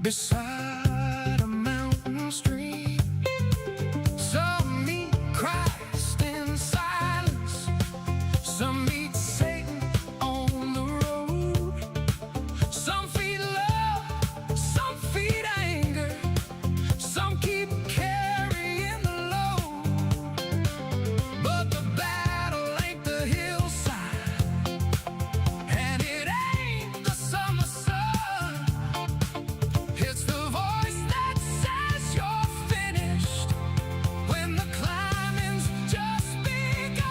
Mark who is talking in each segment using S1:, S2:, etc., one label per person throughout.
S1: beside a mountain stream. Some meet Christ in silence, some meet Satan on the road. Some feed love, some feed anger, some keep carrying the load. But the battle ain't the hillside, and it ain't the summer sun. It's the voice that says you're finished when the climbing's just begun.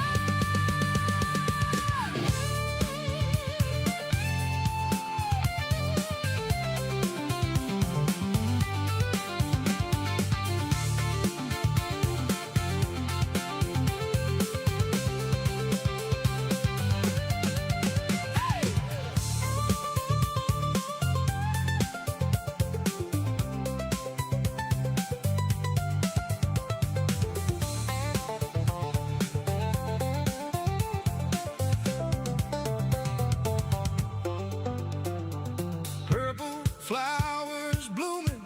S1: Purple flowers blooming,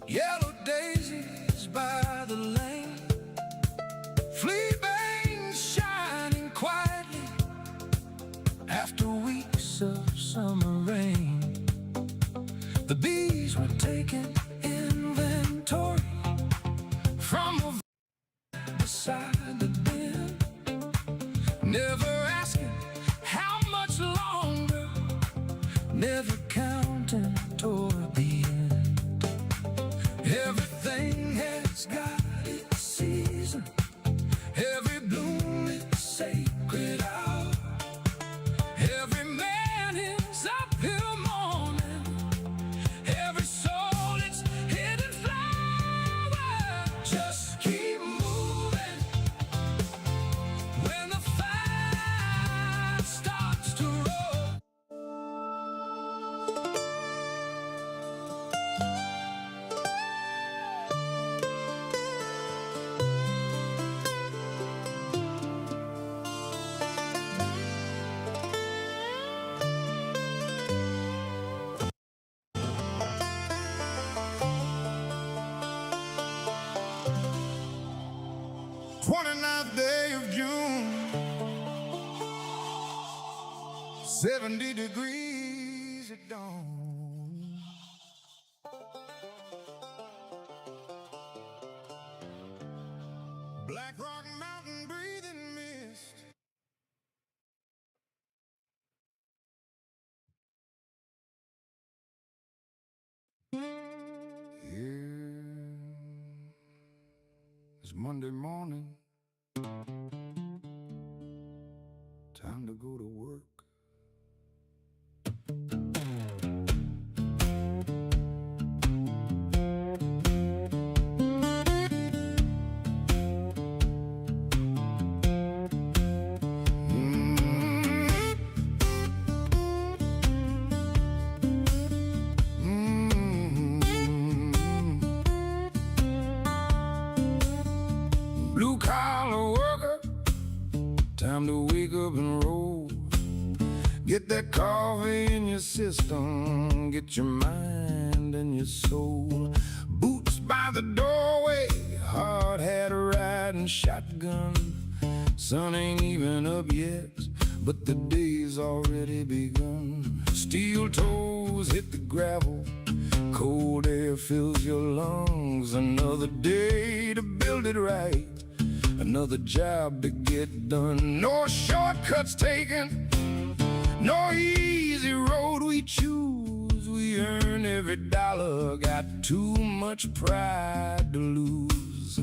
S1: yellow daisies by the lane, flea bangs shining quietly after weeks of summer rain. The bees were taking inventory from a beside the bin, never asking how much longer, never counting toward the end. Everything has got its season, every bloom its sacred hour. Every man is uphill mourning, every soul its hidden flower. Just keep moving when the fire starts to roll. Twenty-ninth day of June, 70 degrees at dawn. Black Rock Mountain breathing mist. Here is Monday morning, time to go to work. Blue collar worker, time to wake up and roll. Get that coffee in your system, get your mind and your soul. Boots by the doorway, hard hat riding shotgun. Sun ain't even up yet, but the day's already begun. Steel toes hit the gravel, cold air fills your lungs. Another day to build it right, another job to get done. No shortcuts taken, no easy road we choose. We earn every dollar, got too much pride to lose.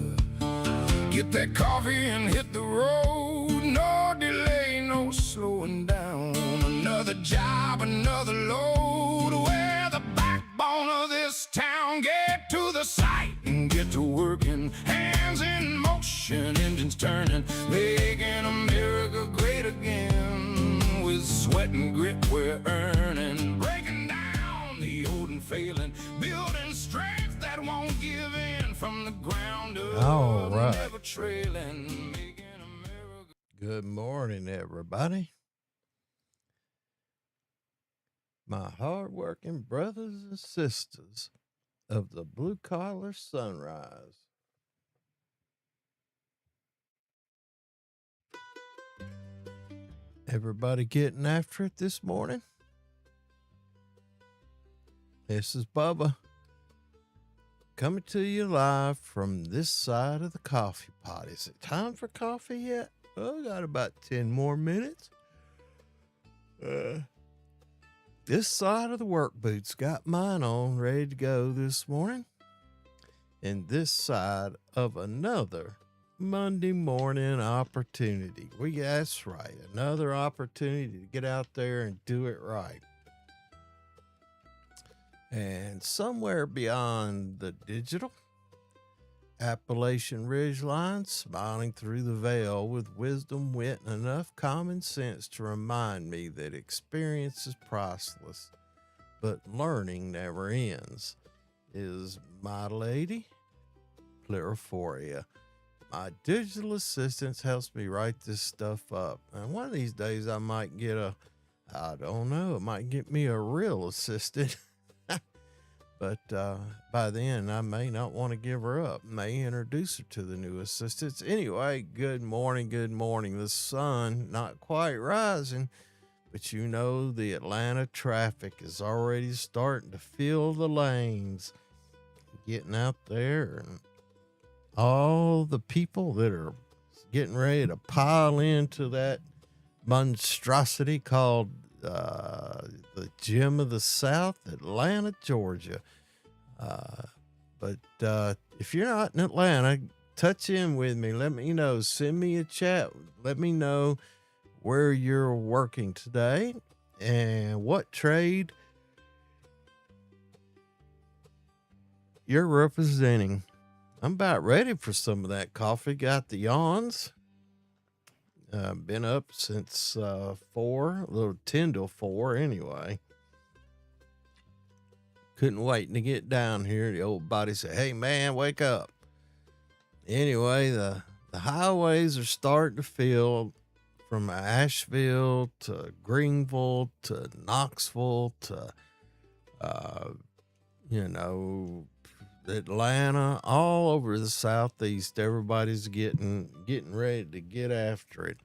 S1: Get that coffee and hit the road, no delay, no slowing down. Another job, another load. We're the backbone of this town. Get to the site and get to working. Hands in motion, engines turning, making America great again. With sweat and grit we're earning, breaking down the old and failing, building strength that won't give in from the ground up.
S2: All right.
S1: Never trailing, making America.
S2: Good morning, everybody. My hard-working brothers and sisters of the blue-collar sunrise. Everybody getting after it this morning? This is Bubba coming to you live from this side of the coffee pot. Is it time for coffee yet? Well, got about 10 more minutes. This side of the work boots got mine on, ready to go this morning. And this side of another Monday morning opportunity. That's right, another opportunity to get out there and do it right. And somewhere beyond the digital, Appalachian ridgeline, smiling through the veil with wisdom, wit, and enough common sense to remind me that experience is priceless, but learning never ends, is my lady, Pluriforia. My digital assistant helps me write this stuff up. And one of these days I might get it might get me a real assistant. But by then, I may not want to give her up. May introduce her to the new assistants. Anyway, good morning, good morning. The sun not quite rising, but you know the Atlanta traffic is already starting to fill the lanes. Getting out there and all the people that are getting ready to pile into that monstrosity called the Gem of the South, Atlanta, Georgia. But if you're not in Atlanta, touch in with me. Let me know. Send me a chat. Let me know where you're working today and what trade you're representing. I'm about ready for some of that coffee. Got the yawns. Been up since 4, a little 10 till 4 anyway. Couldn't wait to get down here. The old body said, hey man, wake up. Anyway, the highways are starting to fill from Asheville to Greenville to Knoxville to, Atlanta, all over the Southeast. Everybody's getting ready to get after it.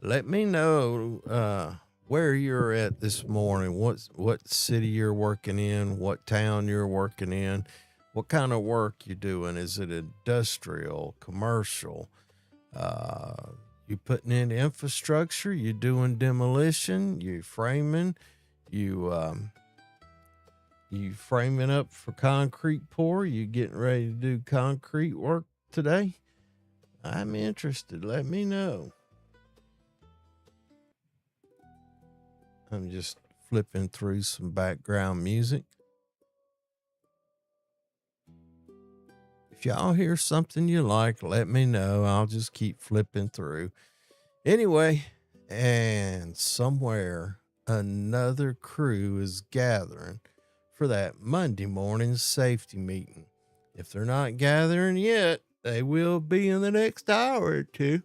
S2: Let me know where you're at this morning, what city you're working in, what town you're working in, what kind of work you're doing. Is it industrial, commercial? You putting in infrastructure? You doing demolition? You framing? You framing up for concrete pour? You getting ready to do concrete work today? I'm interested. Let me know. I'm just flipping through some background music. If y'all hear something you like, let me know. I'll just keep flipping through. Anyway, and somewhere another crew is gathering for that Monday morning safety meeting. If they're not gathering yet, they will be in the next hour or two.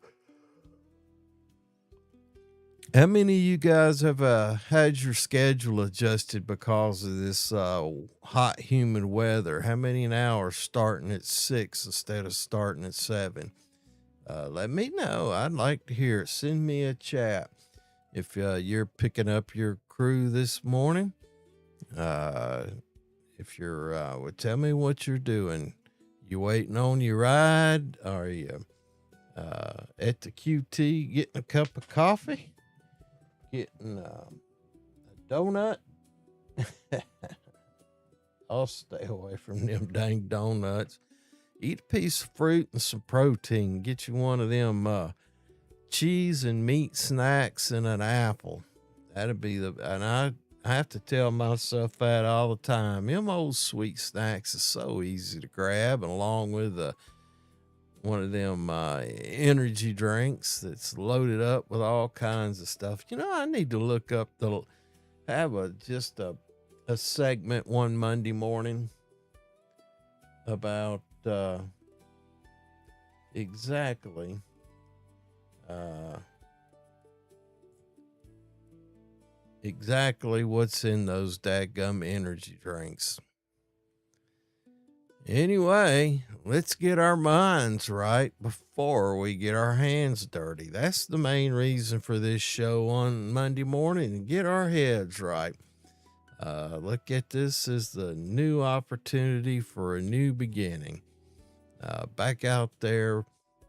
S2: How many of you guys have had your schedule adjusted because of this hot, humid weather? How many an hour starting at 6 instead of starting at 7? Let me know. I'd like to hear it. Send me a chat. If you're picking up your crew this morning, if you're, well, tell me what you're doing. You waiting on your ride? Are you at the QT getting a cup of coffee? Getting a donut? I'll stay away from them dang donuts. Eat a piece of fruit and some protein. Get you one of them cheese and meat snacks and an apple. That'd be and I have to tell myself that all the time. Them old sweet snacks is so easy to grab, and along with one of them energy drinks that's loaded up with all kinds of stuff. I need to look up just a segment one Monday morning about exactly exactly what's in those dadgum energy drinks. Anyway, let's get our minds right before we get our hands dirty. That's the main reason for this show on Monday morning, get our heads right. Look at this as the new opportunity for a new beginning. Back out there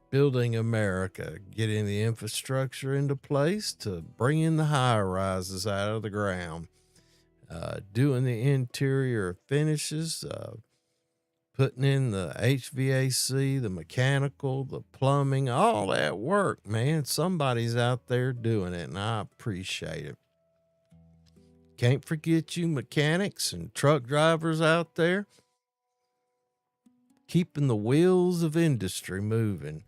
S2: building America, getting the infrastructure into place to bring in the high rises out of the ground, doing the interior finishes, putting in the HVAC, the mechanical, the plumbing, all that work, man. Somebody's out there doing it, and I appreciate it. Can't forget you mechanics and truck drivers out there, keeping the wheels of industry moving.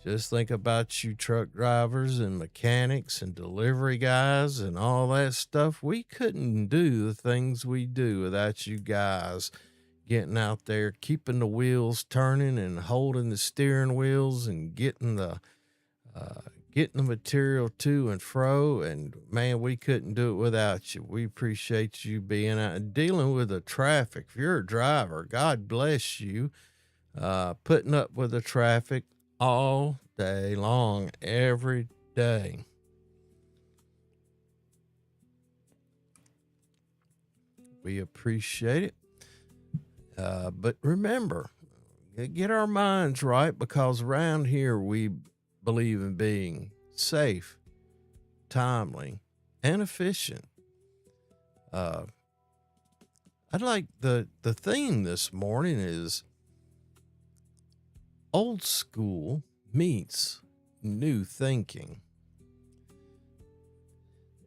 S2: Just think about you truck drivers and mechanics and delivery guys and all that stuff. We couldn't do the things we do without you guys getting out there, keeping the wheels turning and holding the steering wheels and getting the material to and fro. And man, we couldn't do it without you. We appreciate you being out and dealing with the traffic. If you're a driver, God bless you. Putting up with the traffic all day long, every day. We appreciate it. But remember, get our minds right, because around here we believe in being safe, timely, and efficient. I'd like the theme this morning is old school meets new thinking.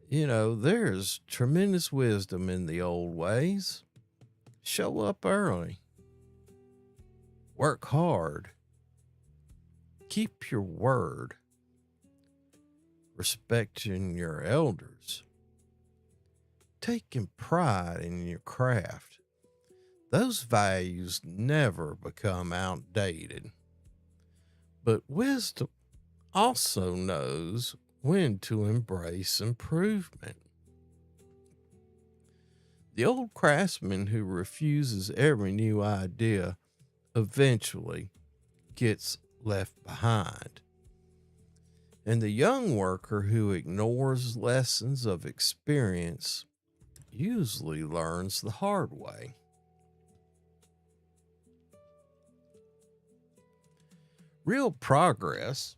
S2: You know, there's tremendous wisdom in the old ways. Show up early. Work hard. Keep your word. Respecting your elders. Taking pride in your craft. Those values never become outdated. But wisdom also knows when to embrace improvement. The old craftsman who refuses every new idea eventually gets left behind. And the young worker who ignores lessons of experience usually learns the hard way. Real progress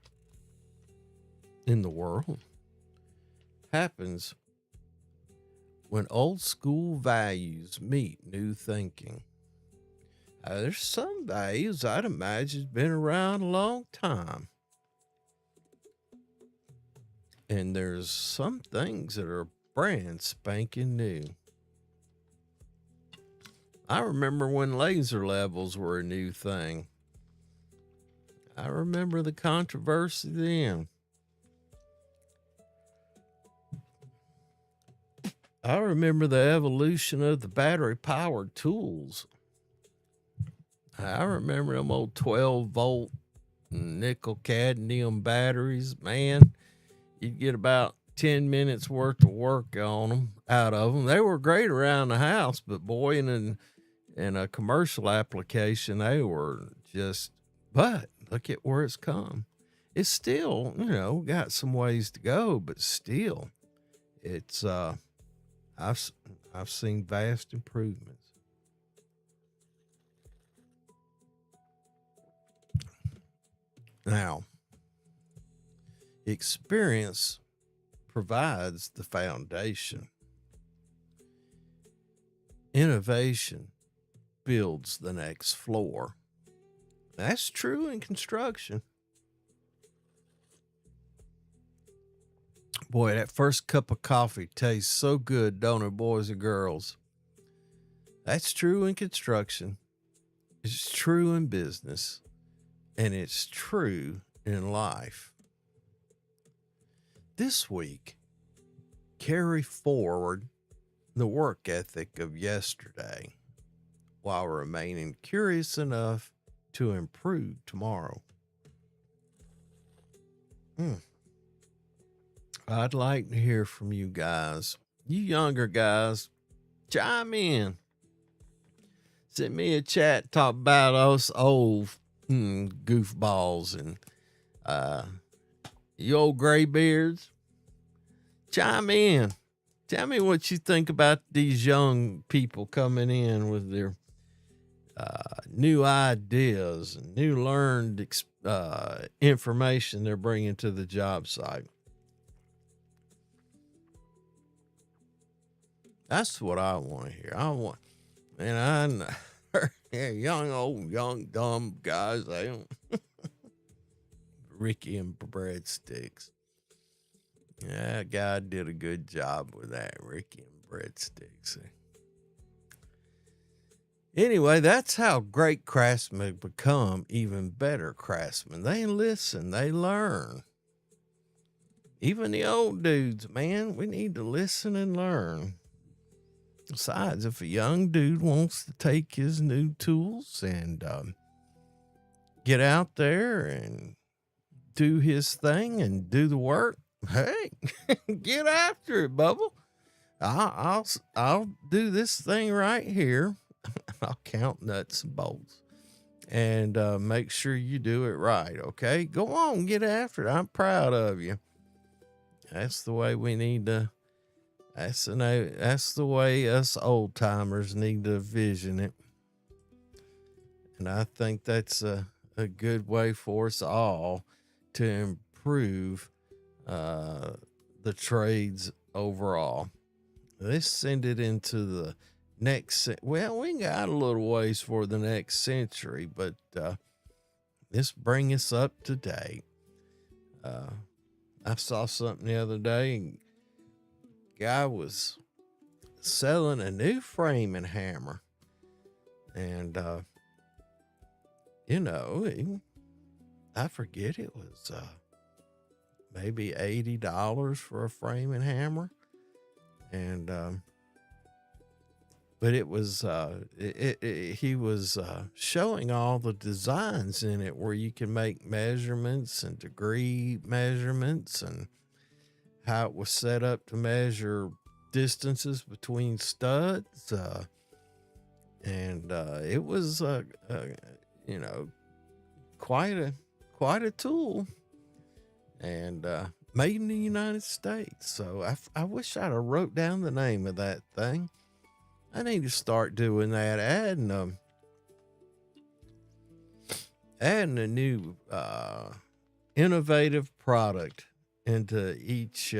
S2: in the world happens when old school values meet new thinking. There's some values I'd imagine been around a long time. And there's some things that are brand spanking new. I remember when laser levels were a new thing. I remember the controversy then. I remember the evolution of the battery-powered tools. I remember them old 12-volt nickel cadmium batteries. Man, you'd get about 10 minutes worth of work on them, out of them. They were great around the house, but boy, in a commercial application, they were just, but look at where it's come. It's still, got some ways to go, but still, it's, I've seen vast improvements. Now, experience provides the foundation. Innovation builds the next floor. That's true in construction. Boy, that first cup of coffee tastes so good, don't it, boys and girls? That's true in construction. It's true in business. And it's true in life. This week, carry forward the work ethic of yesterday while remaining curious enough to improve tomorrow. I'd like to hear from you guys. You younger guys, chime in. Send me a chat, talk about us old goofballs and you old graybeards. Chime in. Tell me what you think about these young people coming in with their new ideas and new learned information they're bringing to the job site. That's what I want to hear. And yeah, young, dumb guys. They don't. Ricky and breadsticks. Yeah, God did a good job with that, Ricky and breadsticks. Anyway, that's how great craftsmen become even better craftsmen. They listen, they learn. Even the old dudes, man, we need to listen and learn. Besides, if a young dude wants to take his new tools and get out there and do his thing and do the work, hey, get after it, Bubba. I'll do this thing right here. I'll count nuts and bolts and make sure you do it right. Okay, go on, get after it. I'm proud of you. That's the way we need to. That's the way us old timers need to vision it. And I think that's a good way for us all to improve the trades overall. Let's send it into the next. Well, we got a little ways for the next century, but this bring us up to date. I saw something the other day. Guy was selling a new framing hammer, and I forget, it was maybe $80 for a framing hammer, and but it was he was showing all the designs in it where you can make measurements and degree measurements and how it was set up to measure distances between studs. And it was, quite a tool, and made in the United States. So I wish I'd have wrote down the name of that thing. I need to start doing that, adding a new innovative product into each.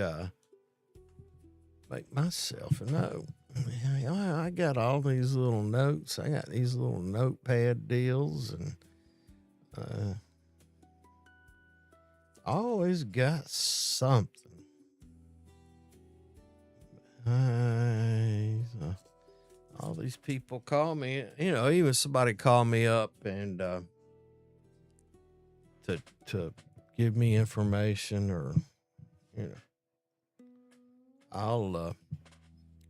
S2: Make myself a note. I got all these little notes. I got these little notepad deals, and always got something. All these people call me, even somebody called me up and to give me information, or I'll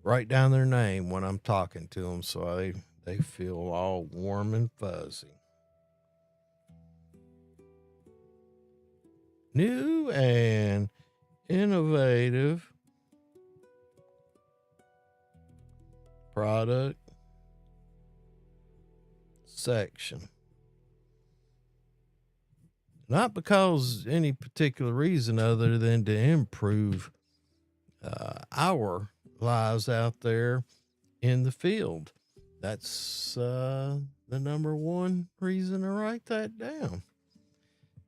S2: write down their name when I'm talking to them, so they feel all warm and fuzzy. New and innovative product section. Not because any particular reason other than to improve our lives out there in the field. That's the number one reason to write that down.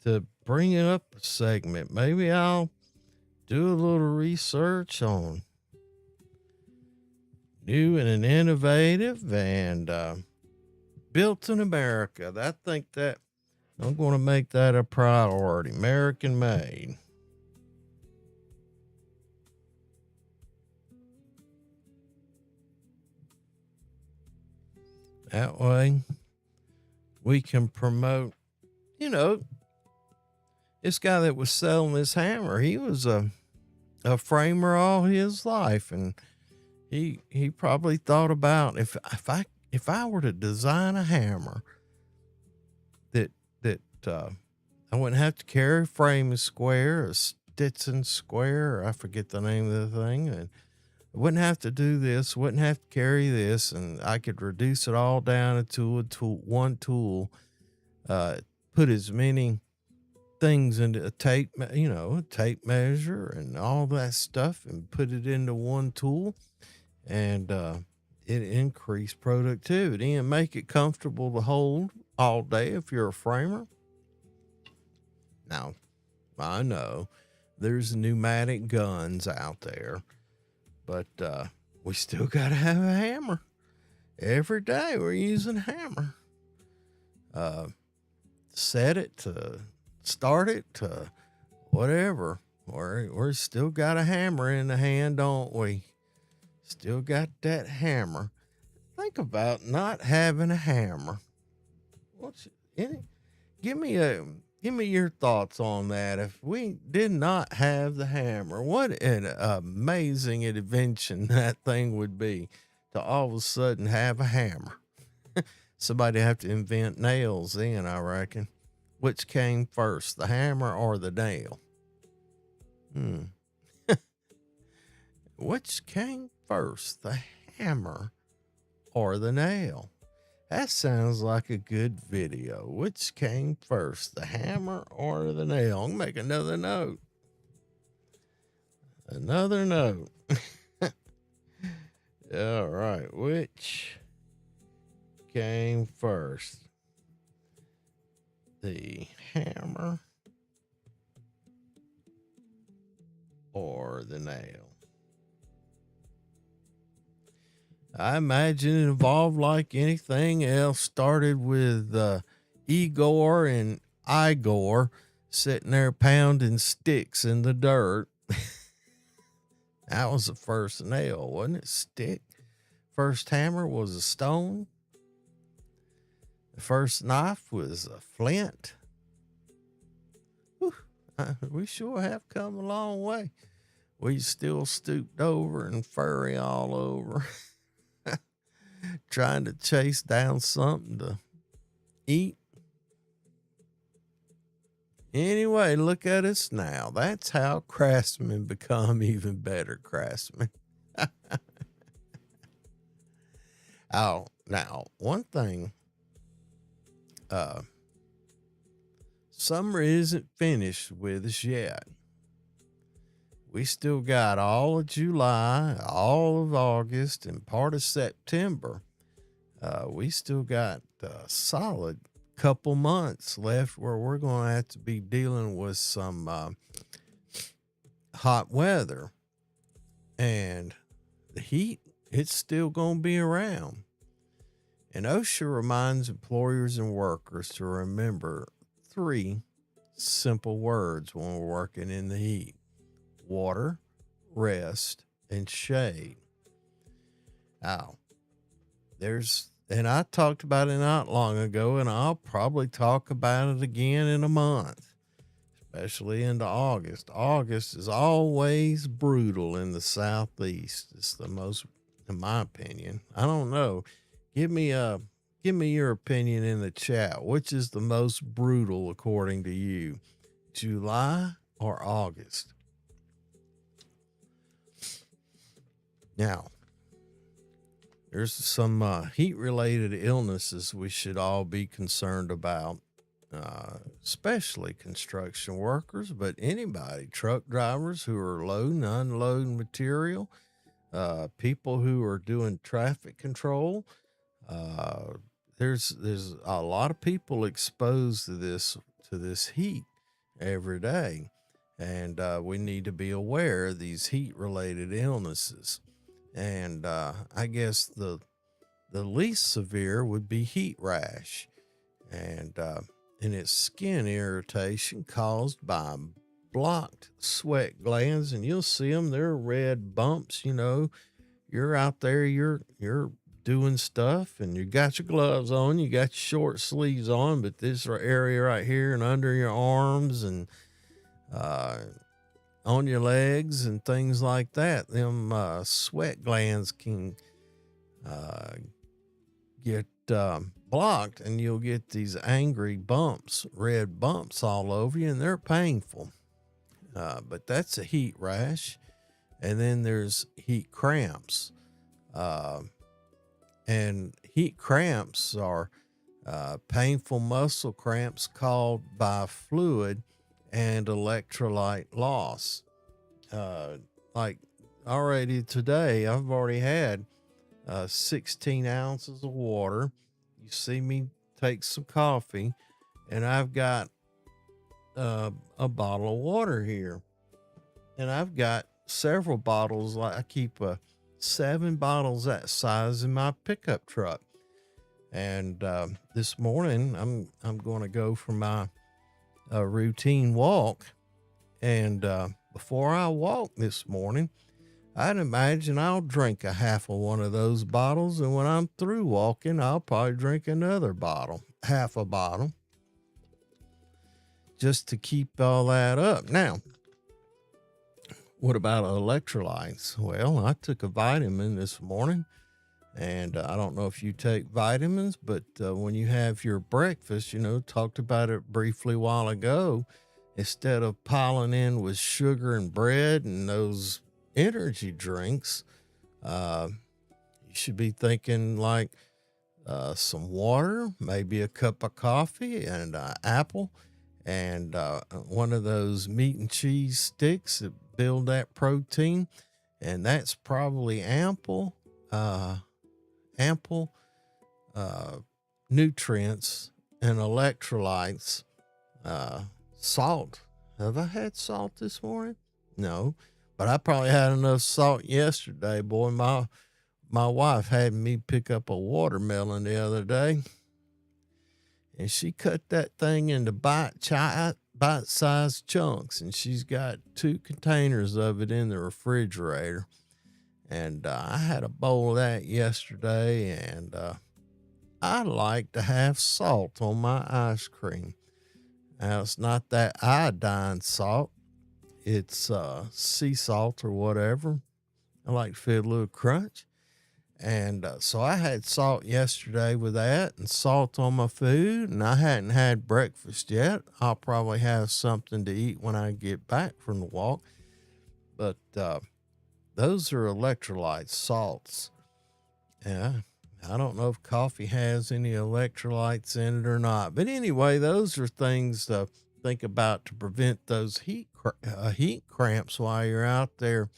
S2: To bring it up a segment. Maybe I'll do a little research on new and innovative and built in America. I think that I'm going to make that a priority. American made. That way we can promote, this guy that was selling this hammer, he was a framer all his life, and he probably thought about if I were to design a hammer that I wouldn't have to carry a framing square, a Stetson square, or I forget the name of the thing, and I wouldn't have to do this, wouldn't have to carry this, and I could reduce it all down into one tool, uh, put as many things into a a tape measure and all that stuff and put it into one tool, and it increased productivity and make it comfortable to hold all day if you're a framer. Now, I know there's pneumatic guns out there, but we still got to have a hammer. Every day we're using a hammer. Set it to start it to whatever. We're still got a hammer in the hand, don't we? Still got that hammer. Think about not having a hammer. Give me your thoughts on that. If we did not have the hammer, what an amazing invention that thing would be, to all of a sudden have a hammer. Somebody have to invent nails then, I reckon. Which came first, the hammer or the nail? Which came first, the hammer or the nail? That sounds like a good video. Which came first, the hammer or the nail? I'll make another note. Another note. All right. Which came first, the hammer or the nail? I imagine it evolved like anything else. Started with Igor and Igor sitting there pounding sticks in the dirt. That was the first nail, wasn't it? Stick. First hammer was a stone. The first knife was a flint. Whew, we sure have come a long way. We still stooped over and furry all over. Trying to chase down something to eat. Anyway, look at us now. That's how craftsmen become even better craftsmen. Oh, now, one thing. Summer isn't finished with us yet. We still got all of July, all of August, and part of September. We still got a solid couple months left where we're going to have to be dealing with some hot weather. And the heat, it's still going to be around. And OSHA reminds employers and workers to remember 3 simple words when we're working in the heat: water, rest, and shade. Now, and I talked about it not long ago, and I'll probably talk about it again in a month, especially into August. August is always brutal in the Southeast. It's the most, in my opinion. I don't know. Give me your opinion in the chat. Which is the most brutal according to you, July or August? Now, there's some heat-related illnesses we should all be concerned about, especially construction workers, but anybody, truck drivers who are loading, unloading material, people who are doing traffic control. There's a lot of people exposed to this heat every day, and we need to be aware of these heat-related illnesses. And I guess the least severe would be heat rash, and it's skin irritation caused by blocked sweat glands, and you'll see them. They're red bumps. You're out there, you're doing stuff, and you got your gloves on, you got your short sleeves on, but this area right here and under your arms and on your legs and things like that, them sweat glands can get blocked, and you'll get these angry bumps, red bumps all over you, and they're painful. But that's a heat rash. And then there's heat cramps. And heat cramps are painful muscle cramps caused by fluid and electrolyte loss. Like already today, I've already had 16 ounces of water. You see me take some coffee, and I've got a bottle of water here. And I've got several bottles. Like I keep 7 bottles that size in my pickup truck. And this morning, I'm going to go for my routine walk. And before I walk this morning, I'd imagine I'll drink a half of one of those bottles. And when I'm through walking, I'll probably drink another bottle, half a bottle, just to keep all that up. Now, what about electrolytes? Well, I took a vitamin this morning, and I don't know if you take vitamins, but when you have your breakfast, talked about it briefly a while ago, instead of piling in with sugar and bread and those energy drinks, you should be thinking like some water, maybe a cup of coffee and an apple, and one of those meat and cheese sticks that build that protein. And that's probably ample nutrients and electrolytes. Salt. Have I had salt this morning? No, but I probably had enough salt yesterday. Boy, my wife had me pick up a watermelon the other day, and she cut that thing into bite-sized chunks, and she's got 2 containers of it in the refrigerator. And I had a bowl of that yesterday, and I like to have salt on my ice cream. Now, it's not that iodine salt. It's sea salt or whatever. I like to feel a little crunch. And so I had salt yesterday with that, and salt on my food, and I hadn't had breakfast yet. I'll probably have something to eat when I get back from the walk. But those are electrolyte salts. Yeah, I don't know if coffee has any electrolytes in it or not. But anyway, those are things to think about to prevent those heat cramps while you're out there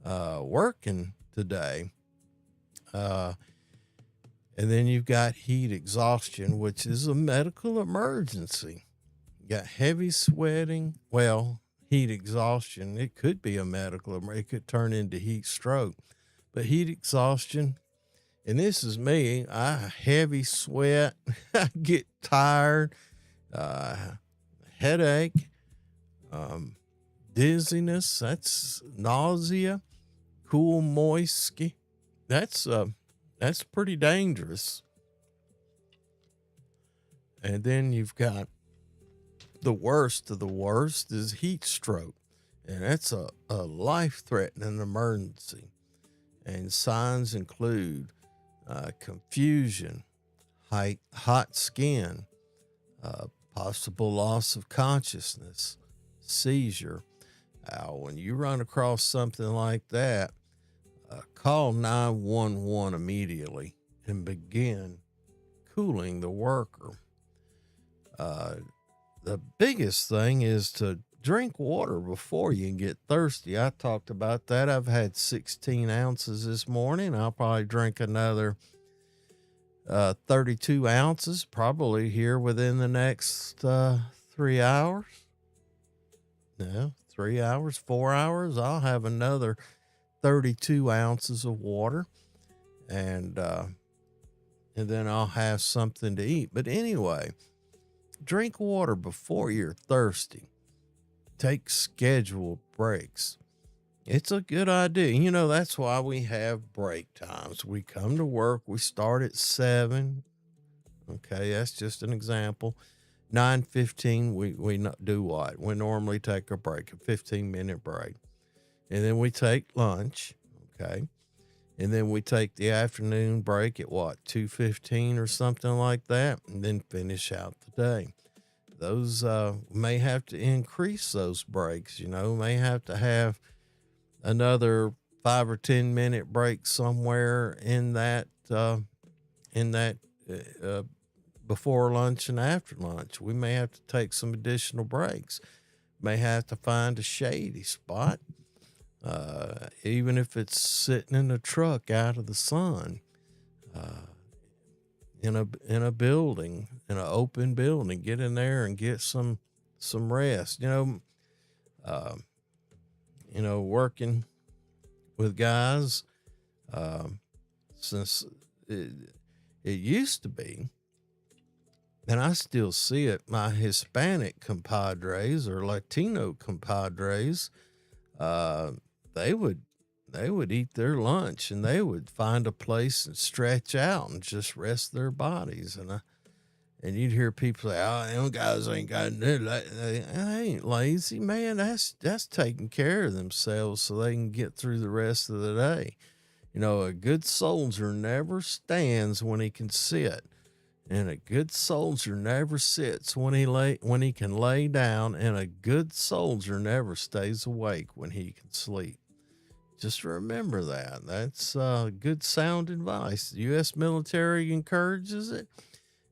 S2: working today. And then you've got heat exhaustion, which is a medical emergency. You got heavy sweating. Well, heat exhaustion, it could be a medical emergency. It could turn into heat stroke. But heat exhaustion, and this is me, I heavy sweat, I get tired, headache, dizziness, that's nausea, cool, moist skin. That's pretty dangerous. And then you've got the worst of the worst is heat stroke. And that's a life-threatening emergency. And signs include confusion, hot skin, possible loss of consciousness, seizure. When you run across something like that, call 911 immediately and begin cooling the worker. The biggest thing is to drink water before you get thirsty. I talked about that. I've had 16 ounces this morning. I'll probably drink another 32 ounces probably here within the next 3 hours. No, 3 hours, 4 hours. I'll have another 32 ounces of water, and then I'll have something to eat. But anyway, drink water before you're thirsty. Take scheduled breaks. It's a good idea. That's why we have break times. We come to work, we start at 7. Okay, that's just an example. 9:15, we do what? We normally take a break, a 15-minute break. And then we take lunch, okay? And then we take the afternoon break at what, 2:15 or something like that, and then finish out the day. Those may have to increase those breaks, may have to have another 5 or 10 minute break somewhere in that uh, before lunch and after lunch. We may have to take some additional breaks. May have to find a shady spot, even if it's sitting in a truck out of the sun, in a building, in an open building. Get in there and get some rest. Working with guys, since it used to be, and I still see it, my Hispanic compadres or Latino compadres, they would eat their lunch and they would find a place and stretch out and just rest their bodies. And you'd hear people say, "Oh, them guys ain't got nothing. They ain't lazy, man. That's taking care of themselves so they can get through the rest of the day." A good soldier never stands when he can sit, and a good soldier never sits when he can lay down, and a good soldier never stays awake when he can sleep. Just remember that. That's good sound advice. The U.S. military encourages it,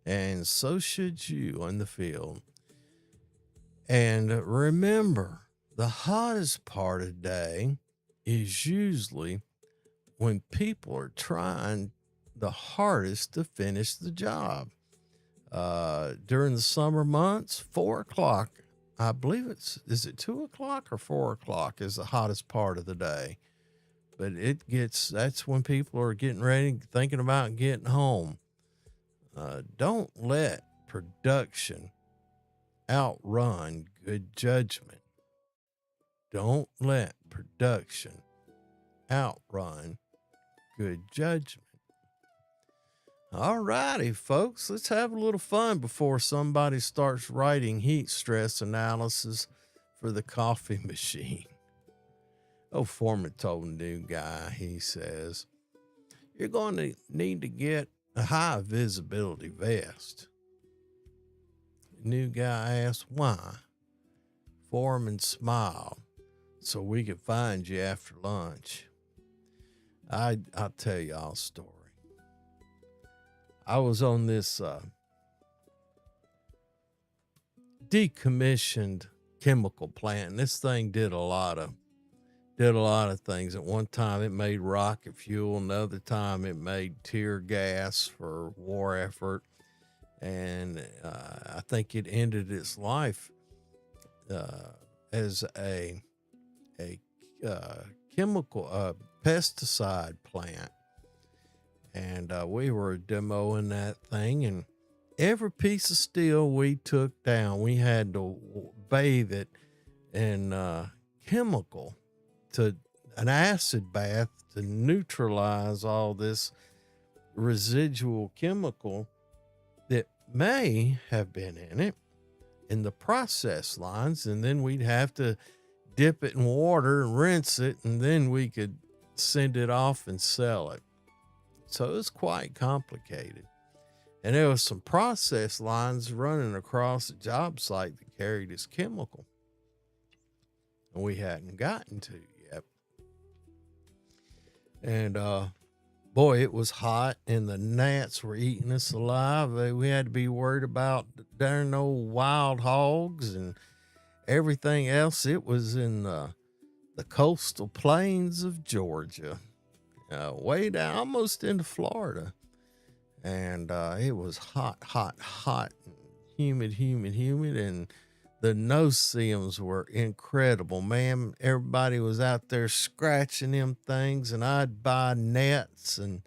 S2: and so should you in the field. And remember, the hottest part of the day is usually when people are trying the hardest to finish the job. During the summer months, 4 o'clock, I believe is it 2 o'clock or 4 o'clock is the hottest part of the day. But that's when people are getting ready, thinking about getting home. Don't let production outrun good judgment. Don't let production outrun good judgment. All righty, folks, let's have a little fun before somebody starts writing heat stress analysis for the coffee machine. Oh, Foreman told a new guy, he says, "You're going to need to get a high visibility vest." The new guy asked why. Foreman smiled. "So we could find you after lunch." I'll tell y'all a story. I was on this decommissioned chemical plant, and this thing did a lot of things. At one time, it made rocket fuel. Another time, it made tear gas for war effort. And I think it ended its life as a chemical pesticide plant. And we were demoing that thing, and every piece of steel we took down, we had to bathe it in chemical, to an acid bath, to neutralize all this residual chemical that may have been in the process lines. And then we'd have to dip it in water and rinse it, and then we could send it off and sell it. So it was quite complicated. And there was some process lines running across the job site that carried this chemical, and we hadn't gotten to yet. And boy, it was hot, and the gnats were eating us alive. We had to be worried about darn old wild hogs and everything else. It was in the coastal plains of Georgia, way down almost into Florida. And it was hot, and humid. And the no-see-ums were incredible, man. Everybody was out there scratching them things, and I'd buy nets, and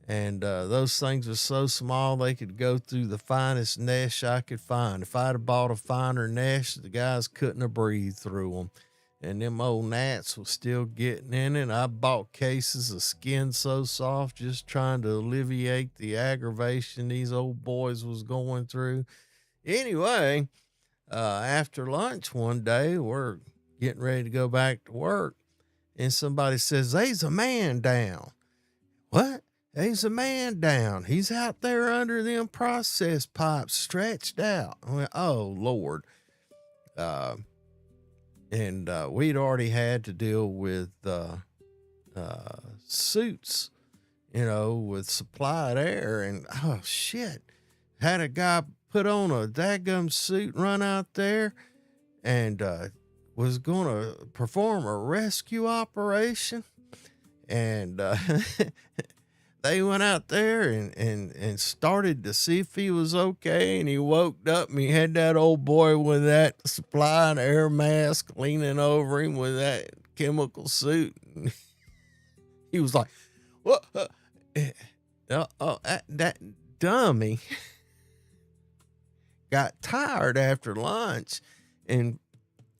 S2: those things were so small they could go through the finest mesh I could find. If I'd have bought a finer mesh, the guys couldn't have breathed through them. And them old gnats was still getting in it. I bought cases of Skin So Soft, just trying to alleviate the aggravation these old boys was going through. Anyway, after lunch one day, we're getting ready to go back to work, and somebody says, "There's a man down." "What? There's a man down. He's out there under them process pipes, stretched out." I went, "Oh, Lord." and we'd already had to deal with suits, with supplied air, and oh shit, had a guy put on a daggum suit and run out there and was going to perform a rescue operation. And they went out there and started to see if he was okay. And he woke up and he had that old boy with that supplied air mask leaning over him with that chemical suit. And he was like, what? That dummy got tired after lunch and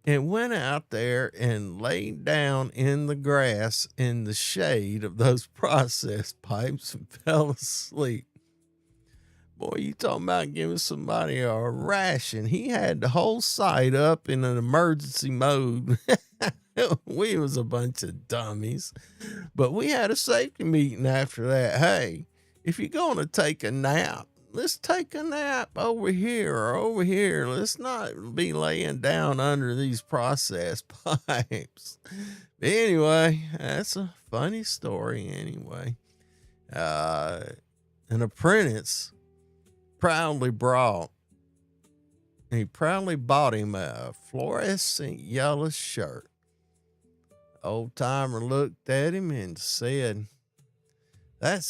S2: went out there and laid down in the grass in the shade of those process pipes and fell asleep. Boy, you talking about giving somebody a ration. He had the whole site up in an emergency mode. We was a bunch of dummies. But we had a safety meeting after that. Hey, if you're going to take a nap, let's take a nap over here or over here. Let's not be laying down under these process pipes. But anyway, that's a funny story anyway. An apprentice proudly bought him a fluorescent yellow shirt. Old timer looked at him and said, that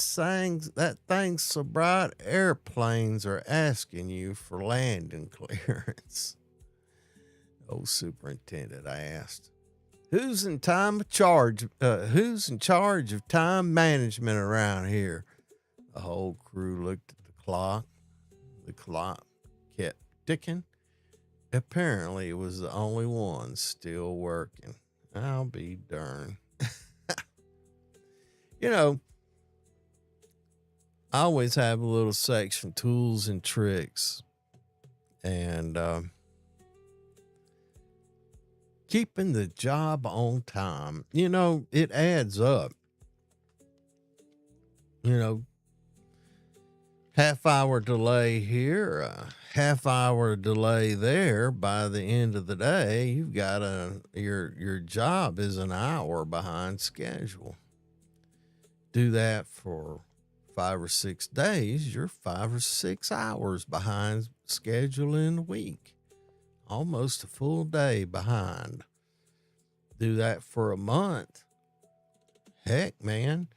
S2: thing's so bright, airplanes are asking you for landing clearance. Old superintendent asked, who's in charge of time management around here? The whole crew looked at the clock. The clock kept ticking. Apparently, it was the only one still working. I'll be darned. I always have a little section, tools and tricks. And keeping the job on time, it adds up. Half-hour delay here, half-hour delay there. By the end of the day, you've got your job is an hour behind schedule. Do that for 5 or 6 days, you're 5 or 6 hours behind schedule in a week. Almost a full day behind. Do that for a month. Heck, man,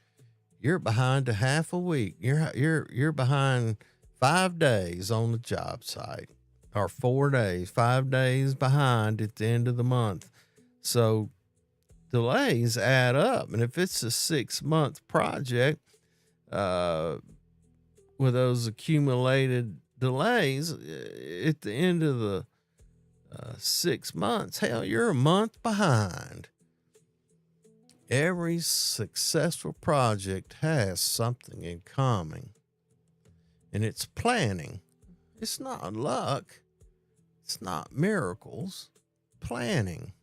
S2: you're behind a half a week. You're behind 5 days on the job site, or 4 days, 5 days behind at the end of the month. So delays add up. And if it's a 6-month project, with those accumulated delays at the end of the 6 months, hell, you're a month behind. Every successful project has something in common, and it's planning. It's not luck. It's not miracles. Planning.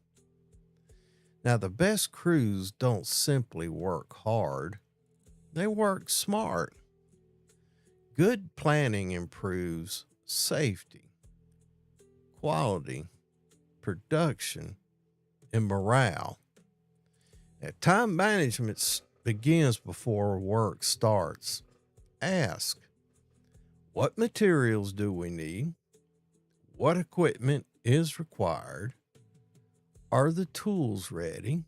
S2: Now, the best crews don't simply work hard. They work smart. Good planning improves safety, quality, production, and morale. Now, time management begins before work starts. Ask, what materials do we need? What equipment is required? Are the tools ready?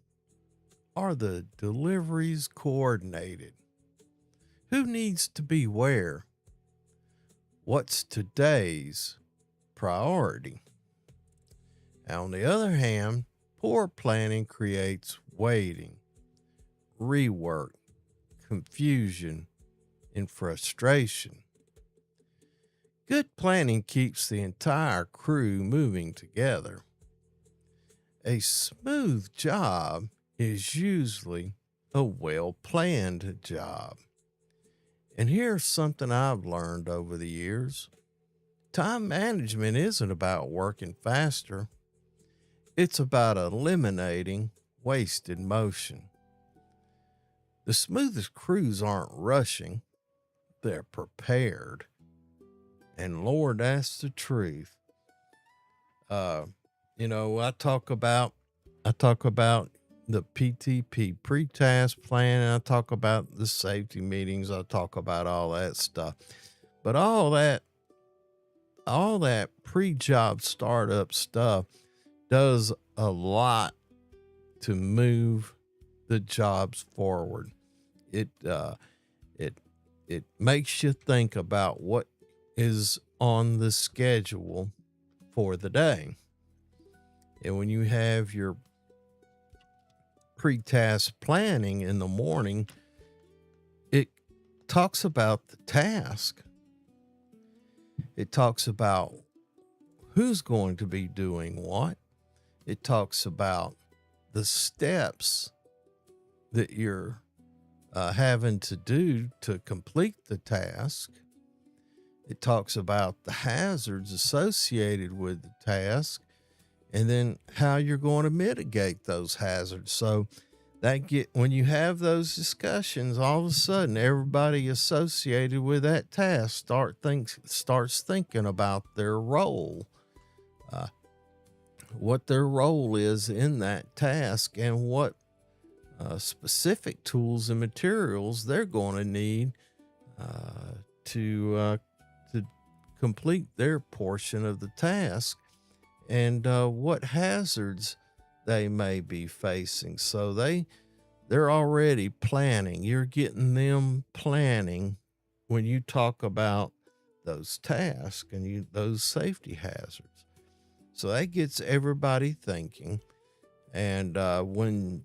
S2: Are the deliveries coordinated? Who needs to be where? What's today's priority? On the other hand, poor planning creates waiting, rework, confusion, and frustration. Good planning keeps the entire crew moving together. A smooth job is usually a well-planned job. And here's something I've learned over the years. Time management isn't about working faster. It's about eliminating wasted motion. The smoothest crews aren't rushing. They're prepared. And Lord, that's the truth. I talk about I talk about the PTP, pre-task planning. I talk about the safety meetings. I talk about all that stuff. But all that pre-job startup stuff does a lot to move the jobs forward. It it it makes you think about what is on the schedule for the day. And when you have your pre-task planning in the morning, it talks about the task. It talks about who's going to be doing what. It talks about the steps that you're having to do to complete the task. It talks about the hazards associated with the task and then how you're going to mitigate those hazards. So when you have those discussions, all of a sudden everybody associated with that task starts thinking about their role, what their role is in that task, and what specific tools and materials they're going to need to complete their portion of the task, and what hazards they may be facing. So they're already planning. You're getting them planning when you talk about those tasks and those safety hazards. So that gets everybody thinking. And when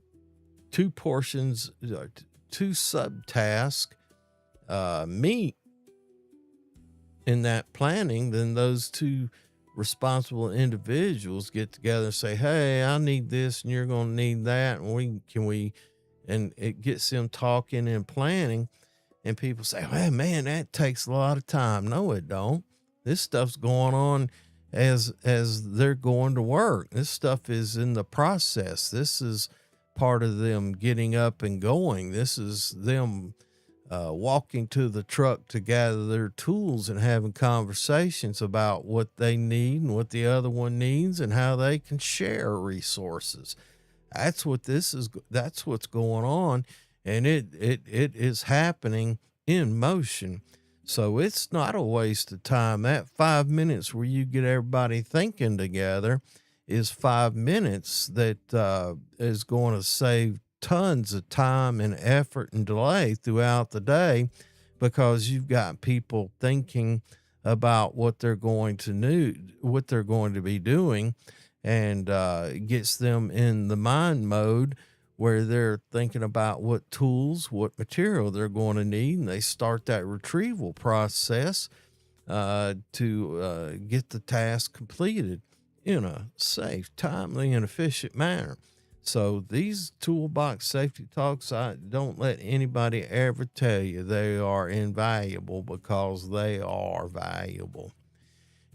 S2: two subtasks meet in that planning, then those two responsible individuals get together and say, hey, I need this and you're going to need that. And it gets them talking and planning, and people say, well, man, that takes a lot of time. No, it don't. This stuff's going on as they're going to work. This stuff is in the process. This is part of them getting up and going. This is them walking to the truck to gather their tools and having conversations about what they need and what the other one needs and how they can share resources. That's what's going on, and it is happening in motion. So it's not a waste of time. That 5 minutes where you get everybody thinking together is 5 minutes that is going to save tons of time and effort and delay throughout the day, because you've got people thinking about what they're going to be doing, and it gets them in the mind mode where they're thinking about what tools, what material they're going to need, and they start that retrieval process to get the task completed in a safe, timely, and efficient manner. So these toolbox safety talks, I don't let anybody ever tell you they are invaluable, because they are valuable.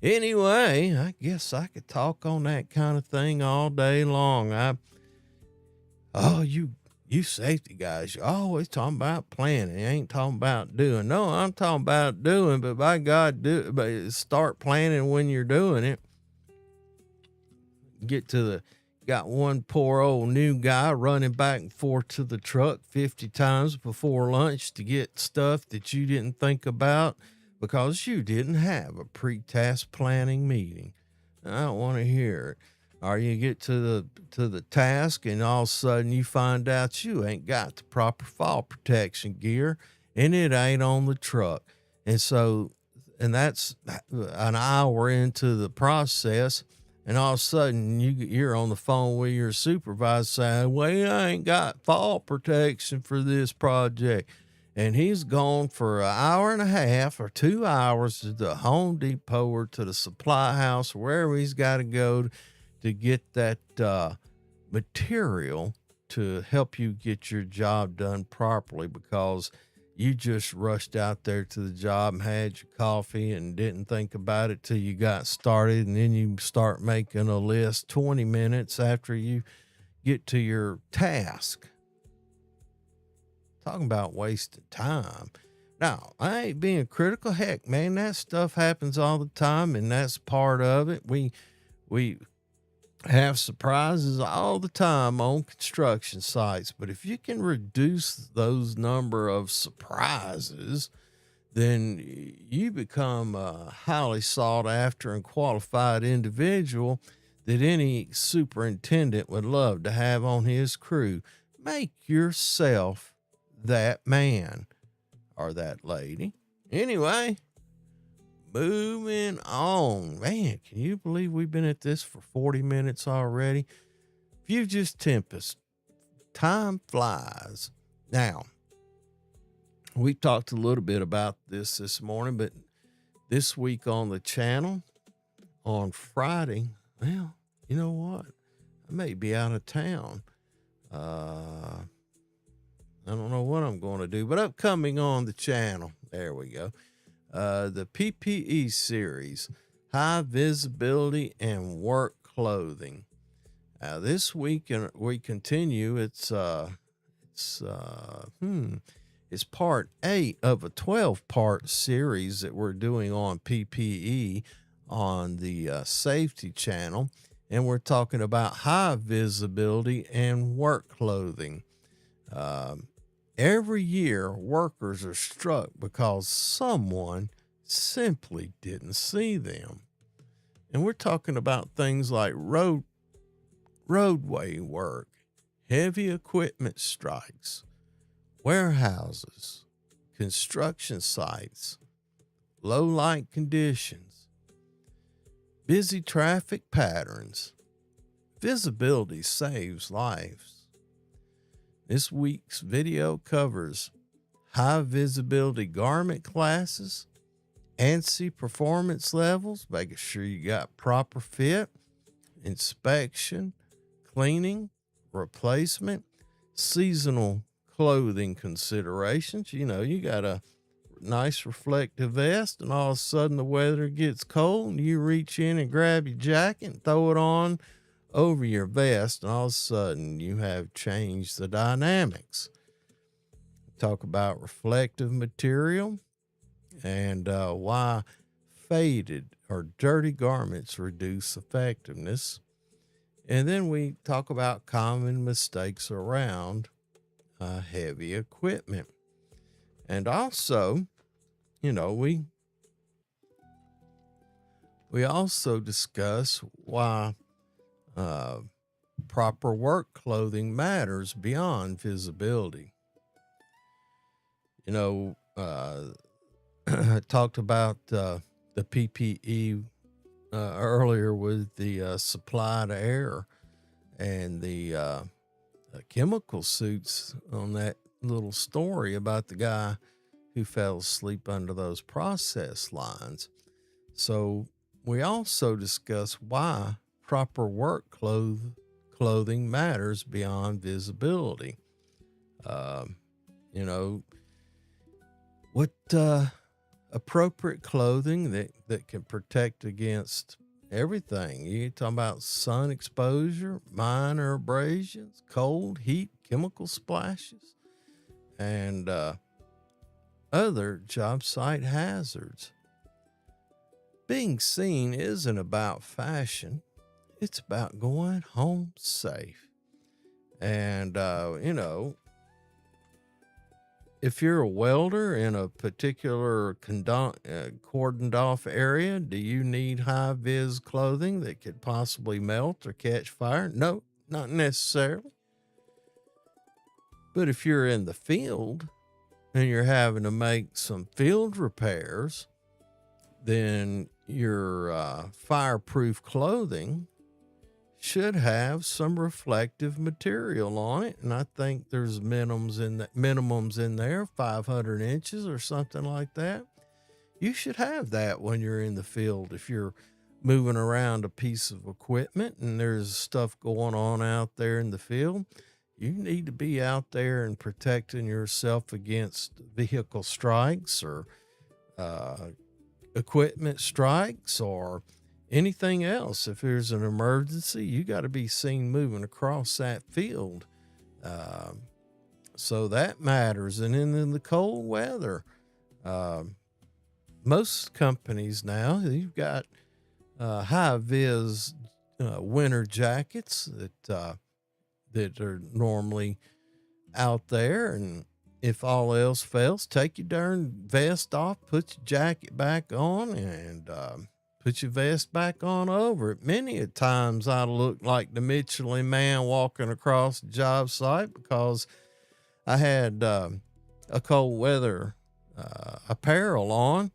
S2: Anyway, I guess I could talk on that kind of thing all day long. You safety guys, you're always talking about planning. You ain't talking about doing. No, I'm talking about doing, but by God, but start planning when you're doing it. Got one poor old new guy running back and forth to the truck 50 times before lunch to get stuff that you didn't think about because you didn't have a pre-task planning meeting. I don't want to hear it. Or you get to the task and all of a sudden you find out you ain't got the proper fall protection gear and it ain't on the truck. And that's an hour into the process, and all of a sudden you're on the phone with your supervisor saying, well, I ain't got fall protection for this project. And he's gone for an hour and a half or 2 hours to the Home Depot or to the supply house, wherever he's got to go to get that material to help you get your job done properly, because you just rushed out there to the job and had your coffee and didn't think about it till you got started. And then you start making a list 20 minutes after you get to your task. Talking about wasting time. Now, I ain't being critical. Heck, man, that stuff happens all the time, and that's part of it. have surprises all the time on construction sites, but if you can reduce those number of surprises, then you become a highly sought after and qualified individual that any superintendent would love to have on his crew. Make yourself that man or that lady. Anyway, moving on. Man, can you believe we've been at this for 40 minutes already? Fuge's Tempest. Time flies. Now, we talked a little bit about this morning, but this week on the channel, on Friday, well, you know what? I may be out of town. I don't know what I'm going to do, but upcoming on the channel, there we go. The PPE series, high visibility and work clothing. This week we continue. It's part 8 of a 12-part series that we're doing on PPE on the safety channel, and we're talking about high visibility and work clothing. Every year, workers are struck because someone simply didn't see them. And we're talking about things like roadway work, heavy equipment strikes, warehouses, construction sites, low light conditions, busy traffic patterns. Visibility saves lives. This week's video covers high visibility garment classes, ANSI performance levels, making sure you got proper fit, inspection, cleaning, replacement, seasonal clothing considerations. You know, you got a nice reflective vest and all of a sudden the weather gets cold and you reach in and grab your jacket and throw it on over your vest, and all of a sudden you have changed the dynamics. Talk about reflective material and why faded or dirty garments reduce effectiveness. And then we talk about common mistakes around heavy equipment. And also, you know, we also discuss why proper work clothing matters beyond visibility. You know, I talked about the PPE earlier with the supply to air and the chemical suits on that little story about the guy who fell asleep under those process lines. So we also discuss why proper work clothing matters beyond visibility. You know, what appropriate clothing that can protect against everything. You're talking about sun exposure, minor abrasions, cold, heat, chemical splashes, and other job site hazards. Being seen isn't about fashion. It's about going home safe. And, you know, if you're a welder in a particular cordoned off area, do you need high vis clothing that could possibly melt or catch fire? No, not necessarily. But if you're in the field and you're having to make some field repairs, then your fireproof clothing should have some reflective material on it. And I think there's minimums in there, 500 inches or something like that. You should have that when you're in the field. If you're moving around a piece of equipment and there's stuff going on out there in the field, you need to be out there and protecting yourself against vehicle strikes or equipment strikes or anything else. If there's an emergency, you got to be seen moving across that field. So that matters. And then in the cold weather, most companies now, you've got high vis winter jackets that are normally out there. And if all else fails, take your darn vest off, put your jacket back on, and put your vest back on over it. Many a times I look like the Michelin man walking across the job site because I had a cold weather apparel on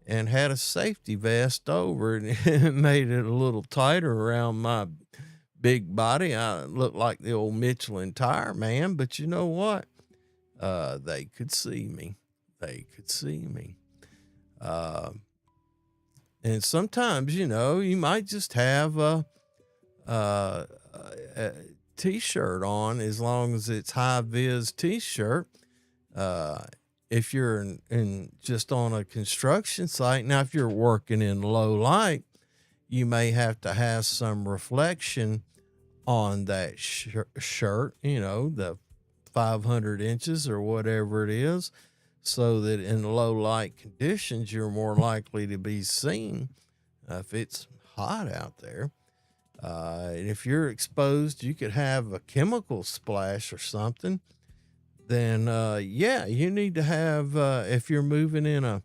S2: and had a safety vest over it. It made it a little tighter around my big body. I looked like the old Michelin tire man, but you know what? They could see me. They could see me. And sometimes, you know, you might just have a t-shirt on, as long as it's high vis t-shirt. If you're in just on a construction site, now if you're working in low light, you may have to have some reflection on that shirt, you know, the 500 inches or whatever it is, so that in low light conditions, you're more likely to be seen if it's hot out there. And if you're exposed, you could have a chemical splash or something. Then, yeah, you need to have, if you're moving in a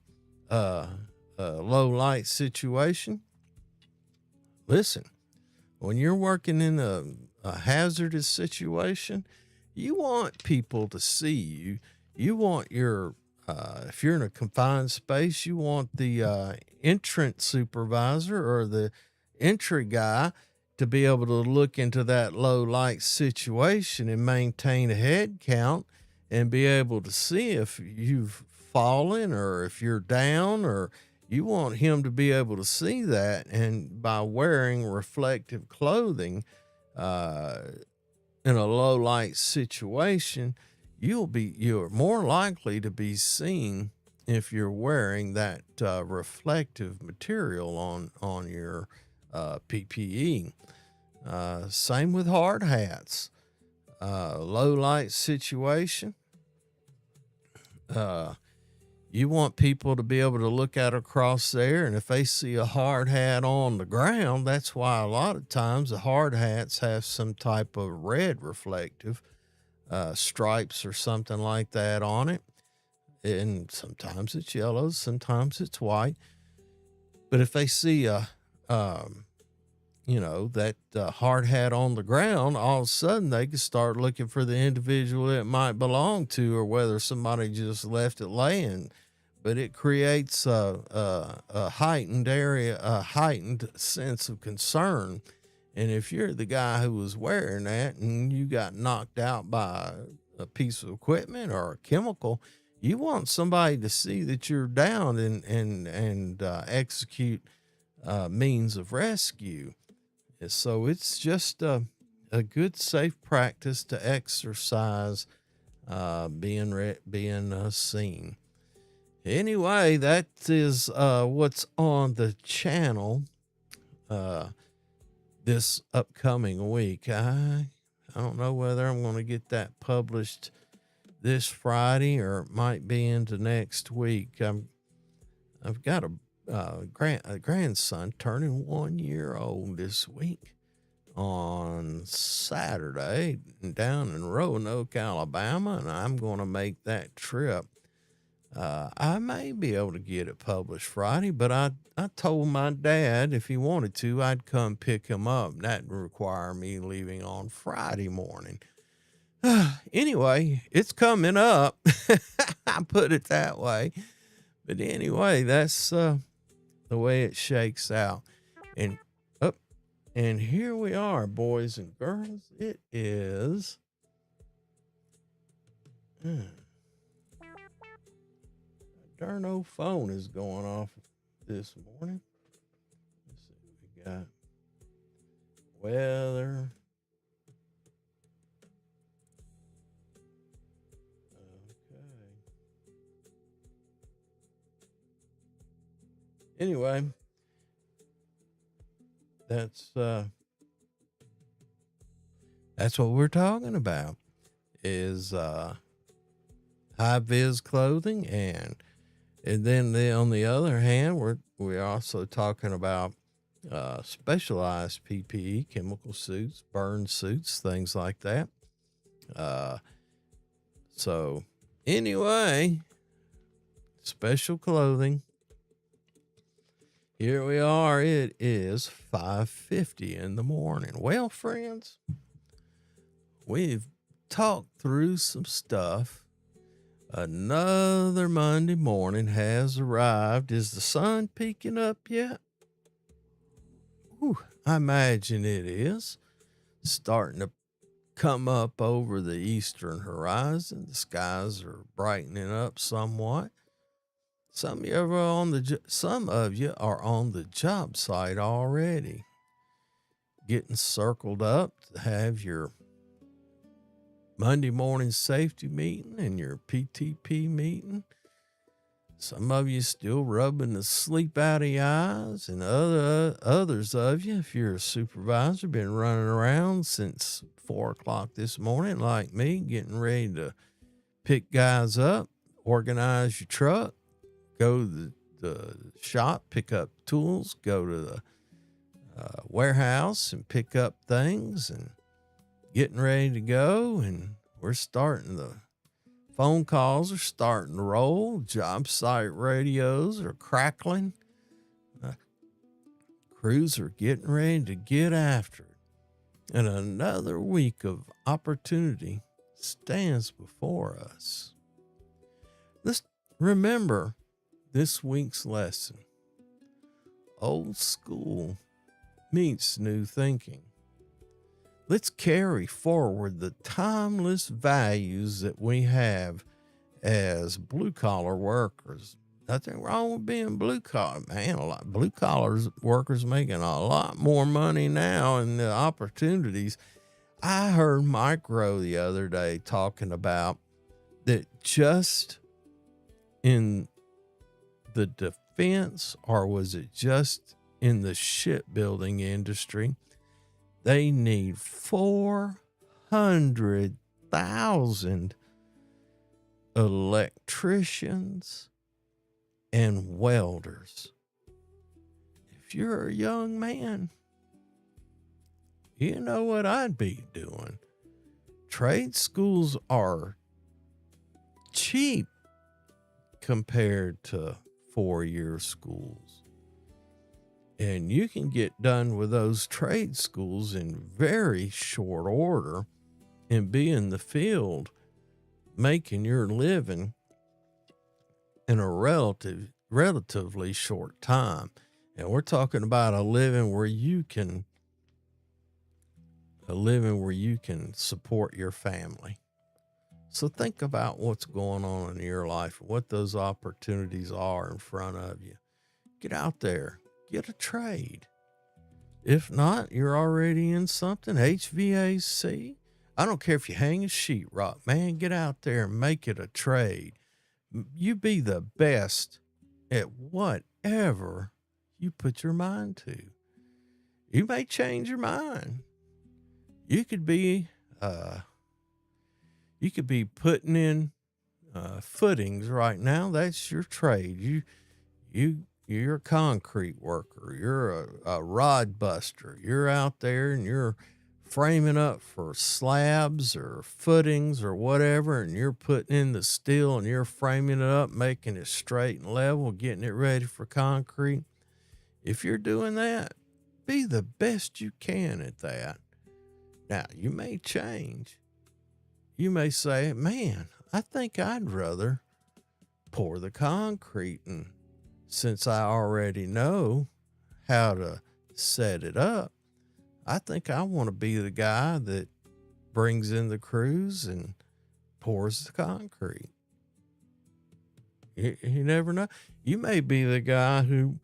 S2: low light situation, listen, when you're working in a hazardous situation, you want people to see you. You want your, if you're in a confined space, you want the entrance supervisor or the entry guy to be able to look into that low light situation and maintain a head count and be able to see if you've fallen or if you're down, or you want him to be able to see that. And by wearing reflective clothing in a low light situation, you're more likely to be seen if you're wearing that reflective material on your PPE. Same with hard hats. Low light situation, you want people to be able to look out across there, and if they see a hard hat on the ground, that's why a lot of times the hard hats have some type of red reflective stripes or something like that on it. And sometimes it's yellow, sometimes it's white. But if they see that hard hat on the ground, all of a sudden they can start looking for the individual it might belong to, or whether somebody just left it laying. But it creates a heightened sense of concern. And if you're the guy who was wearing that and you got knocked out by a piece of equipment or a chemical, you want somebody to see that you're down and execute means of rescue. So it's just a good, safe practice to exercise being seen. Anyway, that is what's on the channel this upcoming week. I don't know whether I'm going to get that published this Friday or it might be into next week. I've got a grandson turning 1 year old this week on Saturday down in Roanoke, Alabama, and I'm going to make that trip. I may be able to get it published Friday, but I told my dad if he wanted to, I'd come pick him up. That would require me leaving on Friday morning. Anyway, it's coming up. I put it that way. But anyway, that's the way it shakes out. And here we are, boys and girls. It is darn old phone is going off this morning. Let's see, we got weather. Okay. Anyway, that's what we're talking about is high vis clothing, and then on the other hand, we're also talking about specialized PPE, chemical suits, burn suits, things like that. So anyway, special clothing. Here we are. It is 5:50 in the morning. Well, friends, we've talked through some stuff. Another Monday morning has arrived. Is the sun peeking up yet? Whew, I imagine it is. Starting to come up over the eastern horizon. The skies are brightening up somewhat. Some of you are on the job site already, getting circled up to have your Monday morning safety meeting and your PTP meeting. Some of you still rubbing the sleep out of your eyes, and others of you, if you're a supervisor, been running around since 4:00 this morning, like me, getting ready to pick guys up, organize your truck, go to the shop, pick up tools, go to the warehouse and pick up things, and getting ready to go. And we're starting, the phone calls are starting to roll. Job site radios are crackling. Crews are getting ready to get after it. And another week of opportunity stands before us. Let's remember this week's lesson. Old school meets new thinking. Let's carry forward the timeless values that we have as blue collar workers. Nothing wrong with being blue collar, man. Blue collar workers making a lot more money now, and the opportunities. I heard Mike Rowe the other day talking about that just in the defense, or was it just in the shipbuilding industry, they need 400,000 electricians and welders. If you're a young man, you know what I'd be doing. Trade schools are cheap compared to 4-year schools. And you can get done with those trade schools in very short order and be in the field making your living in a relatively short time. And we're talking about a living where you can support your family. So think about what's going on in your life, what those opportunities are in front of you. Get out there, get a trade. If not, you're already in something. HVAC. I don't care if you hang a sheetrock, man, get out there and make it a trade. You be the best at whatever you put your mind to. You may change your mind. You could be putting in footings right now. That's your trade. You're a concrete worker. You're a rod buster. You're out there and you're framing up for slabs or footings or whatever, and you're putting in the steel and you're framing it up, making it straight and level, getting it ready for concrete. If you're doing that, be the best you can at that. Now, you may change. You may say, man, I think I'd rather pour the concrete, and since I already know how to set it up, I think I want to be the guy that brings in the crews and pours the concrete. You never know. You may be the guy who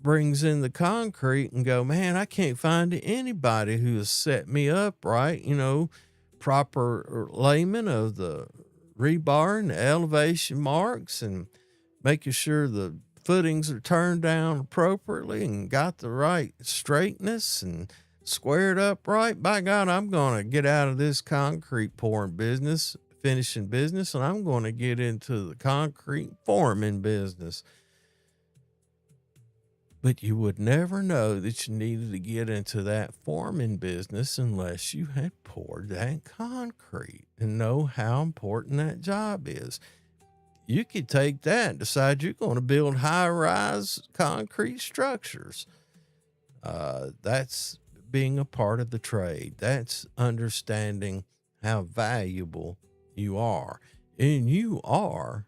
S2: brings in the concrete and go, man, I can't find anybody who has set me up right. Proper layman of the rebar and the elevation marks and making sure the footings are turned down appropriately and got the right straightness and squared up right. By God, I'm going to get out of this concrete pouring business, finishing business, and I'm going to get into the concrete forming business. But you would never know that you needed to get into that farming business unless you had poured that concrete and know how important that job is. You could take that and decide you're going to build high-rise concrete structures. That's being a part of the trade. That's understanding how valuable you are. And you are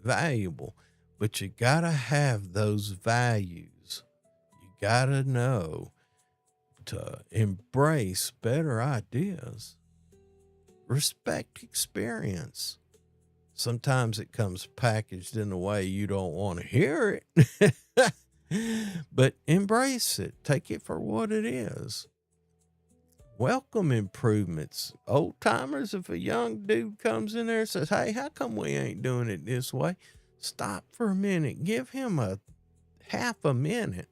S2: valuable, but you got to have those values. You got to know to embrace better ideas, respect experience. Sometimes it comes packaged in a way you don't want to hear it, but embrace it. Take it for what it is. Welcome improvements. Old timers, if a young dude comes in there and says, hey, how come we ain't doing it this way? Stop for a minute. Give him a half a minute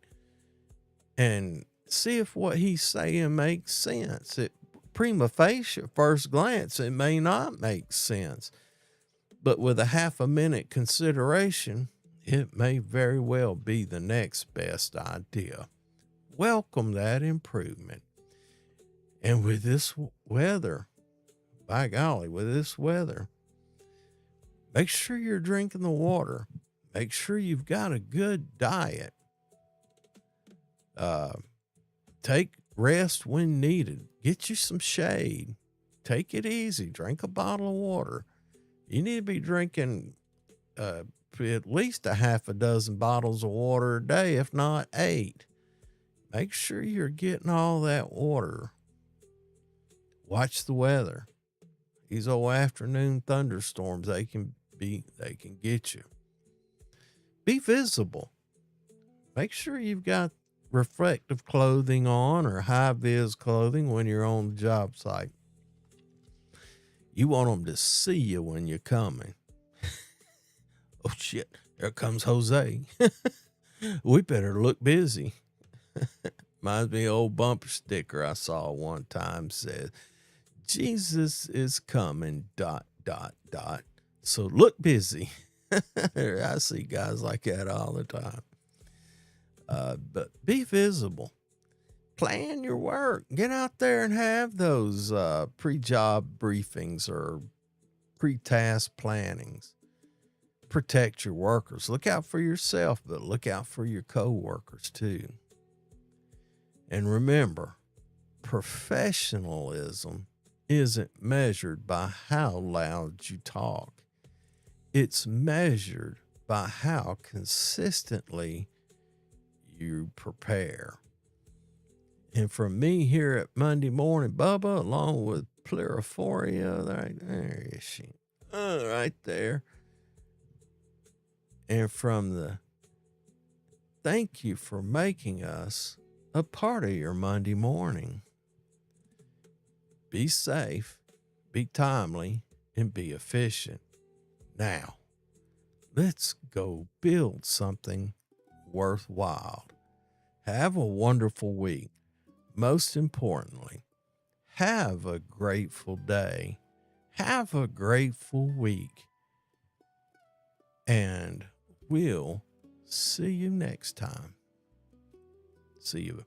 S2: and see if what he's saying makes sense. At prima facie, at first glance, it may not make sense. But with a half a minute consideration, it may very well be the next best idea. Welcome that improvement. And with this weather, by golly, with this weather, make sure you're drinking the water. Make sure you've got a good diet. Take rest when needed. Get you some shade. Take it easy. Drink a bottle of water. You need to be drinking at least a half a dozen bottles of water a day, if not 8. Make sure you're getting all that water. Watch the weather. These old afternoon thunderstorms, they can get you. Be visible. Make sure you've got reflective clothing on or high vis clothing when you're on the job site. You want them to see you when you're coming. Oh shit, there comes Jose. We better look busy. Reminds me of an old bumper sticker I saw one time said, Jesus is coming, ... So look busy. I see guys like that all the time. But be visible. Plan your work. Get out there and have those pre-job briefings or pre-task plannings. Protect your workers. Look out for yourself, but look out for your co-workers too. And remember, professionalism isn't measured by how loud you talk. It's measured by how consistently you prepare. And from me here at Monday Morning Bubba, along with Pluriforia, there is she, right there. And from the thank you for making us a part of your Monday morning. Be safe, be timely, and be efficient. Now, let's go build something worthwhile. Have a wonderful week. Most importantly, have a grateful day. Have a grateful week. And we'll see you next time. See you.